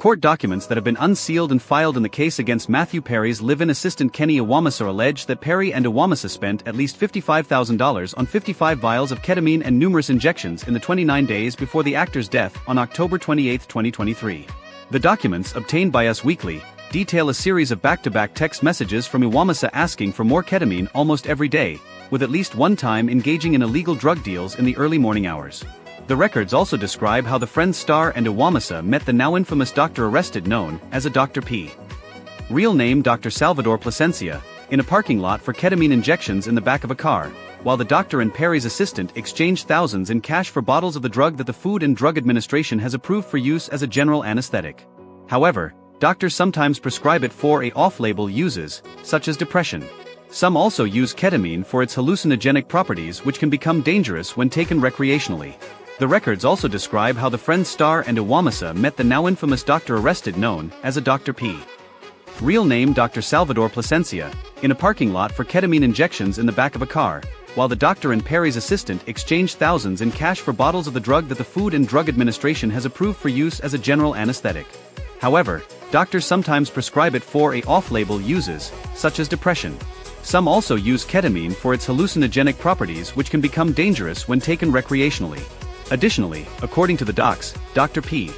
court documents that have been unsealed and filed in the case against Matthew Perry's live-in assistant Kenny Iwamasa allege that Perry and Iwamasa spent at least $55,000 on 55 vials of ketamine and numerous injections in the 29 days before the actor's death on October 28, 2023. The documents, obtained by Us Weekly, detail a series of back-to-back text messages from Iwamasa asking for more ketamine almost every day, with at least one time engaging in illegal drug deals in the early morning hours. The records also describe how the Friends star and Iwamasa met the now infamous doctor arrested known as a Dr. P. Real name Dr. Salvador Plasencia, in a parking lot for ketamine injections in the back of a car, while the doctor and Perry's assistant exchanged thousands in cash for bottles of the drug that the Food and Drug Administration has approved for use as a general anesthetic. However, doctors sometimes prescribe it for off-label uses, such as depression. Some also use ketamine for its hallucinogenic properties, which can become dangerous when taken recreationally. The records also describe how the Friends star and Iwamasa met the now infamous doctor arrested known as a Dr. P. Real name Dr. Salvador Plasencia, in a parking lot for ketamine injections in the back of a car, while the doctor and Perry's assistant exchanged thousands in cash for bottles of the drug that the Food and Drug Administration has approved for use as a general anesthetic. However, doctors sometimes prescribe it for off-label uses, such as depression. Some also use ketamine for its hallucinogenic properties, which can become dangerous when taken recreationally. Additionally, according to the docs, Dr. P.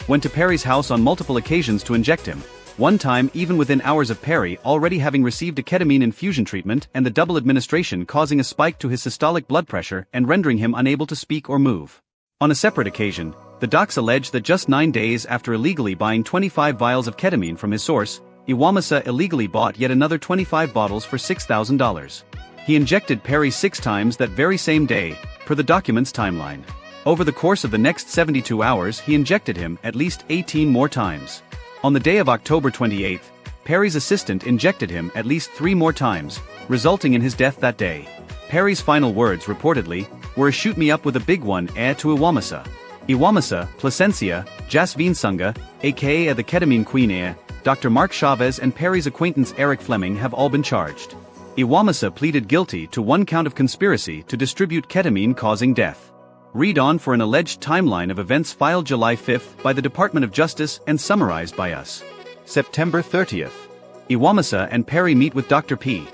went to Perry's house on multiple occasions to inject him, one time even within hours of Perry already having received a ketamine infusion treatment and the double administration causing a spike to his systolic blood pressure and rendering him unable to speak or move. On a separate occasion, the docs allege that just 9 days after illegally buying 25 vials of ketamine from his source, Iwamasa illegally bought yet another 25 bottles for $6,000. He injected Perry 6 times that very same day, per the document's timeline. Over the course of the next 72 hours he injected him at least 18 more times. On the day of October 28, Perry's assistant injected him at least 3 more times, resulting in his death that day. Perry's final words reportedly were "shoot me up with a big one" to Iwamasa. Iwamasa, Plasencia, Jasveen Sunga, aka the Ketamine Queen Dr. Mark Chavez and Perry's acquaintance Eric Fleming have all been charged. Iwamasa pleaded guilty to 1 count of conspiracy to distribute ketamine causing death. Read on for an alleged timeline of events filed July 5 by the Department of Justice and summarized by Us. September 30th. Iwamasa and Perry meet with Dr. P.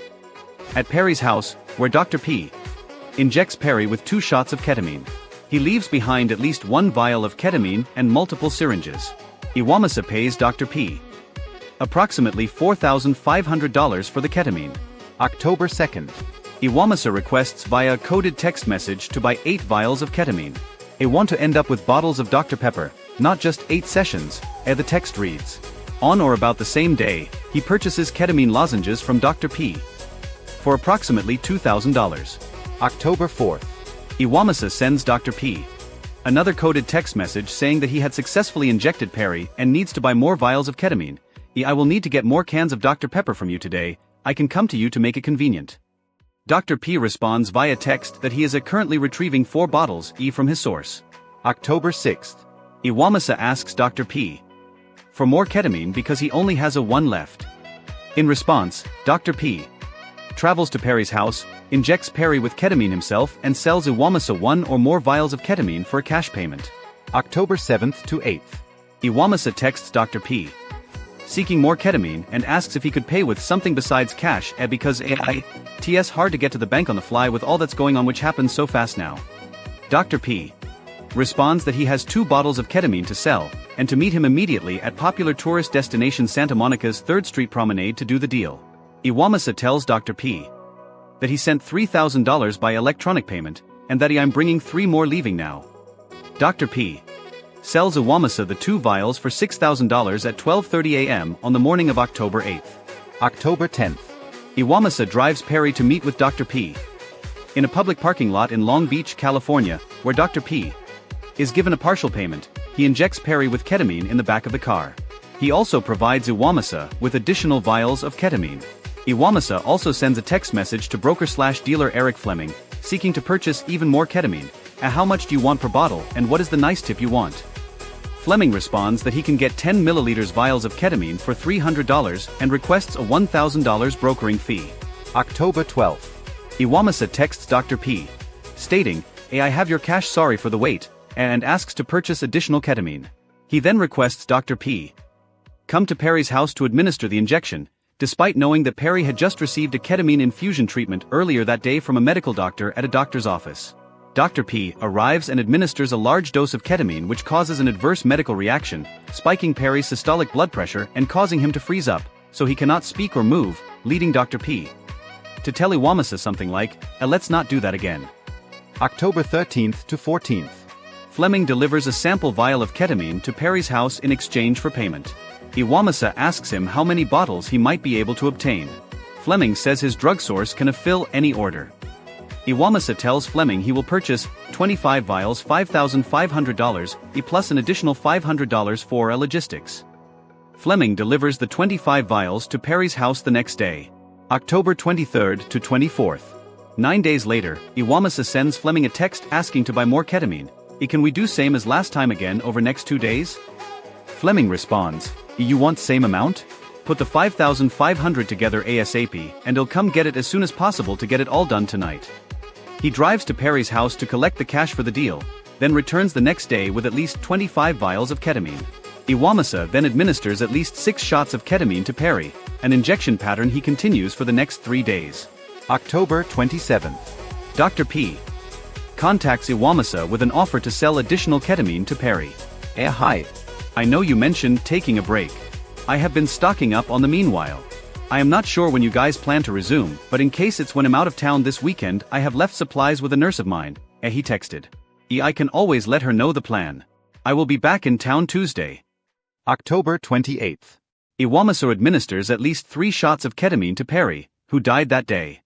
at Perry's house, where Dr. P. injects Perry with 2 shots of ketamine. He leaves behind at least 1 vial of ketamine and multiple syringes. Iwamasa pays Dr. P. approximately $4,500 for the ketamine. October 2nd. Iwamasa requests via a coded text message to buy 8 vials of ketamine. "I want to end up with bottles of Dr. Pepper, not just 8 sessions," the text reads. On or about the same day, he purchases ketamine lozenges from Dr. P. for approximately $2,000. October 4th. Iwamasa sends Dr. P. another coded text message saying that he had successfully injected Perry and needs to buy more vials of ketamine. "I will need to get more cans of Dr. Pepper from you today. I can come to you to make it convenient." Dr. P responds via text that he is currently retrieving 4 bottles from his source. October 6th. Iwamasa asks Dr. P. for more ketamine because he only has a 1 left. In response, Dr. P. travels to Perry's house, injects Perry with ketamine himself and sells Iwamasa 1 or more vials of ketamine for a cash payment. October 7th to 8th. Iwamasa texts Dr. P. seeking more ketamine and asks if he could pay with something besides cash because it's hard to get to the bank on the fly with all that's going on, which happens so fast now. Dr. P. responds that he has 2 bottles of ketamine to sell, and to meet him immediately at popular tourist destination Santa Monica's 3rd Street Promenade to do the deal. Iwamasa tells Dr. P. that he sent $3,000 by electronic payment, and that I'm bringing 3 more leaving now. Dr. P. sells Iwamasa the 2 vials for $6,000 at 12:30 a.m. on the morning of October 8th. October 10th. Iwamasa drives Perry to meet with Dr. P. in a public parking lot in Long Beach, California, where Dr. P. is given a partial payment. He injects Perry with ketamine in the back of the car. He also provides Iwamasa with additional vials of ketamine. Iwamasa also sends a text message to broker/dealer Eric Fleming, seeking to purchase even more ketamine. "How much do you want per bottle, and what is the nice tip you want?" Fleming responds that he can get 10 milliliters vials of ketamine for $300 and requests a $1,000 brokering fee. October 12th. Iwamasa texts Dr. P. stating, "I have your cash, sorry for the wait," and asks to purchase additional ketamine. He then requests Dr. P. come to Perry's house to administer the injection, despite knowing that Perry had just received a ketamine infusion treatment earlier that day from a medical doctor at a doctor's office. Dr. P. arrives and administers a large dose of ketamine, which causes an adverse medical reaction, spiking Perry's systolic blood pressure and causing him to freeze up, so he cannot speak or move, leading Dr. P. to tell Iwamasa something like, let's not do that again. October 13th to 14th. Fleming delivers a sample vial of ketamine to Perry's house in exchange for payment. Iwamasa asks him how many bottles he might be able to obtain. Fleming says his drug source can fulfill any order. Iwamasa tells Fleming he will purchase 25 vials, $5,500, plus an additional $500 for logistics. Fleming delivers the 25 vials to Perry's house the next day, October 23rd to 24th. 9 days later, Iwamasa sends Fleming a text asking to buy more ketamine. Can we do same as last time again over next 2 days? Fleming responds, you want same amount? Put the 5,500 together ASAP and I'll come get it as soon as possible to get it all done tonight. He drives to Perry's house to collect the cash for the deal, then returns the next day with at least 25 vials of ketamine. Iwamasa then administers at least 6 shots of ketamine to Perry, an injection pattern he continues for the next 3 days. October 27th. Dr. P. contacts Iwamasa with an offer to sell additional ketamine to Perry. Hi. I know you mentioned taking a break. I have been stocking up on the meanwhile. I am not sure when you guys plan to resume, but in case it's when I'm out of town this weekend, I have left supplies with a nurse of mine. He texted. I can always let her know the plan. I will be back in town Tuesday. October 28th. Iwamasa administers at least 3 shots of ketamine to Perry, who died that day.